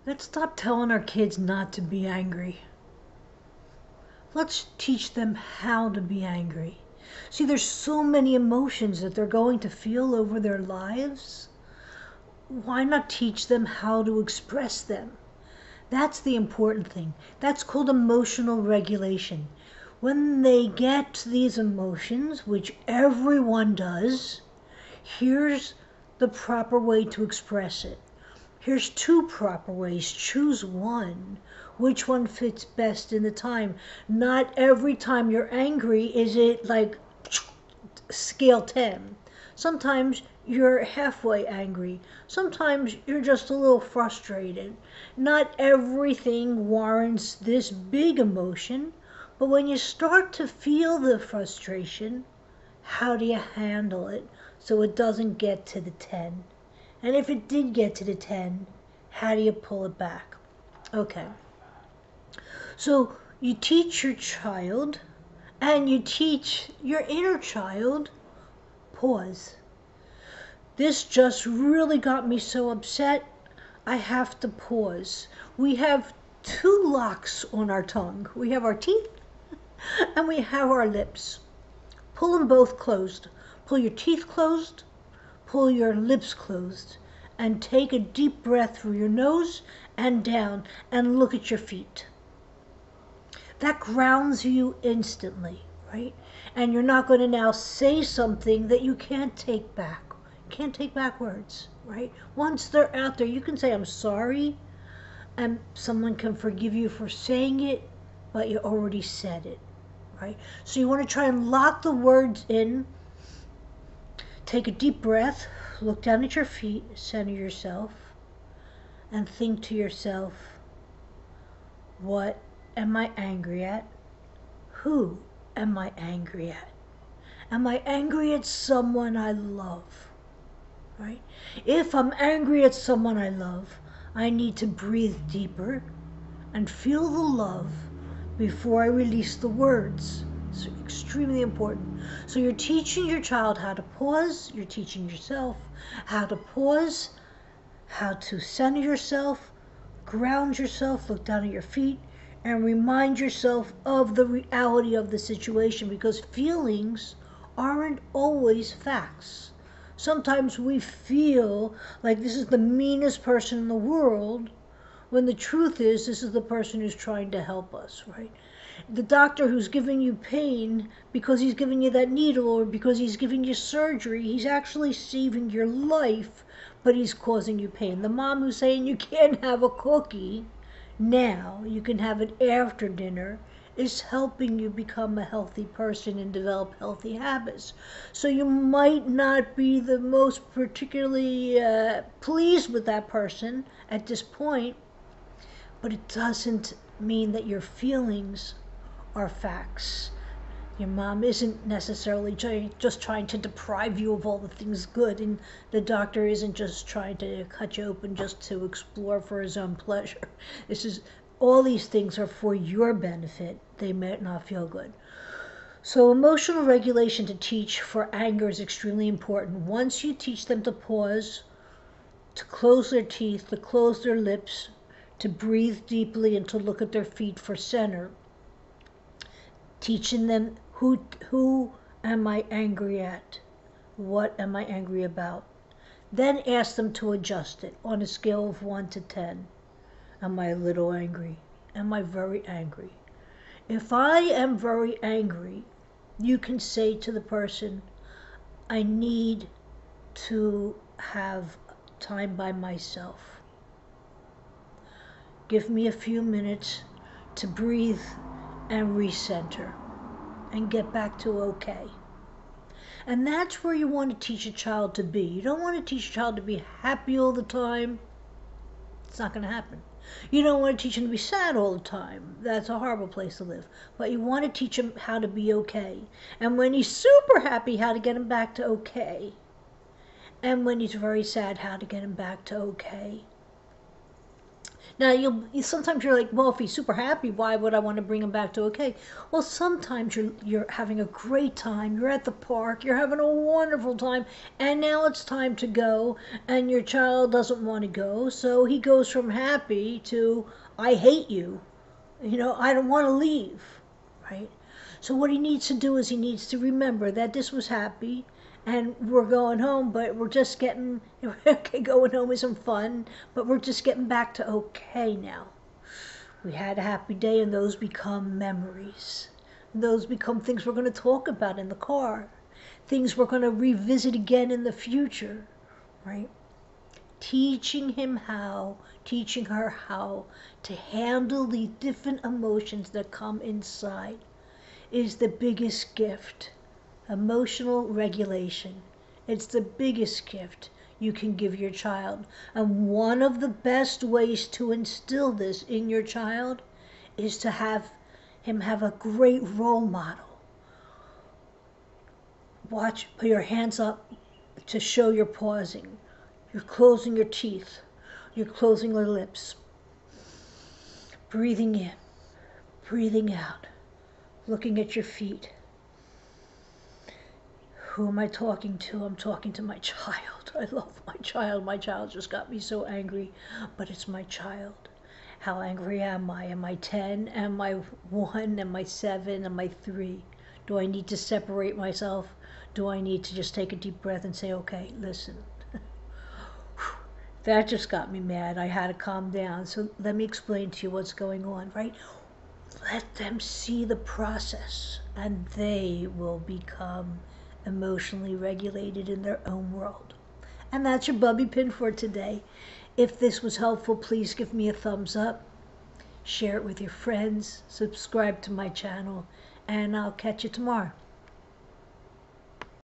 Let's stop telling our kids not to be angry. Let's teach them how to be angry. See, there's so many emotions that they're going to feel over their lives. Why not teach them how to express them? That's the important thing. That's called emotional regulation. When they get these emotions, which everyone does, here's the proper way to express it. Here's two proper ways. Choose one. Which one fits best in the time? Not every time you're angry is it like scale 10. Sometimes you're halfway angry. Sometimes you're just a little frustrated. Not everything warrants this big emotion, but when you start to feel the frustration, how do you handle it so it doesn't get to the 10? And if it did get to the 10, how do you pull it back? Okay. So you teach your child and you teach your inner child, pause. This just really got me so upset, I have to pause. We have two locks on our tongue. We have our teeth and we have our lips. Pull them both closed. Pull your teeth closed. Pull your lips closed and take a deep breath through your nose and down and look at your feet. That grounds you instantly, right? And you're not going to now say something that you can't take back. Can't take back words, right? Once they're out there, you can say, I'm sorry, and someone can forgive you for saying it, but you already said it, right? So you want to try and lock the words in. Take a deep breath, look down at your feet, center yourself, and think to yourself, what am I angry at? Who am I angry at? Am I angry at someone I love? Right? If I'm angry at someone I love, I need to breathe deeper and feel the love before I release the words. It's extremely important. So you're teaching your child how to pause. You're teaching yourself how to pause, how to center yourself, ground yourself, look down at your feet, and remind yourself of the reality of the situation, because feelings aren't always facts. Sometimes we feel like this is the meanest person in the world, when the truth is this is the person who's trying to help us, right? The doctor who's giving you pain because he's giving you that needle or because he's giving you surgery, he's actually saving your life, but he's causing you pain. The mom who's saying you can't have a cookie, now you can have it after dinner, is helping you become a healthy person and develop healthy habits. So you might not be the most particularly pleased with that person at this point, but it doesn't mean that your feelings are facts. Your mom isn't necessarily just trying to deprive you of all the things good, and the doctor isn't just trying to cut you open just to explore for his own pleasure. All these things are for your benefit. They may not feel good. So emotional regulation to teach for anger is extremely important. Once you teach them to pause, to close their teeth, to close their lips, to breathe deeply, and to look at their feet for center, teaching them who am I angry at? What am I angry about? Then ask them to adjust it on a scale of 1 to 10. Am I a little angry? Am I very angry? If I am very angry, you can say to the person, I need to have time by myself. Give me a few minutes to breathe and recenter and get back to okay. And that's where you want to teach a child to be. You don't want to teach a child to be happy all the time. It's not going to happen. You don't want to teach them to be sad all the time. That's a horrible place to live. But you want to teach him how to be okay. And when he's super happy, how to get him back to okay. And when he's very sad, how to get him back to okay. Now, sometimes you're like, well, if he's super happy, why would I want to bring him back to okay? Well, sometimes you're having a great time. You're at the park. You're having a wonderful time, and now it's time to go, and your child doesn't want to go, so he goes from happy to I hate you. I don't want to leave, right? So what he needs to do is he needs to remember that this was happy and we're going home, but we're just getting, okay, going home isn't fun, but we're just getting back to okay now. We had a happy day, and those become memories. Those become things we're going to talk about in the car, things we're going to revisit again in the future, right? Teaching her how to handle the different emotions that come inside is the biggest gift. Emotional regulation. It's the biggest gift you can give your child. And one of the best ways to instill this in your child is to have him have a great role model. Put your hands up to show you're pausing. You're closing your teeth. You're closing your lips. Breathing in, breathing out, looking at your feet. Who am I talking to? I'm talking to my child. I love my child. My child just got me so angry, but it's my child. How angry am I? Am I 10? Am I 1? Am I 7? Am I 3? Do I need to separate myself? Do I need to just take a deep breath and say, okay, listen. That just got me mad. I had to calm down. So let me explain to you what's going on, right? Let them see the process, and they will become emotionally regulated in their own world. And that's your Bubbie Pin for today. If this was helpful, please give me a thumbs up, share it with your friends, subscribe to my channel, and I'll catch you tomorrow.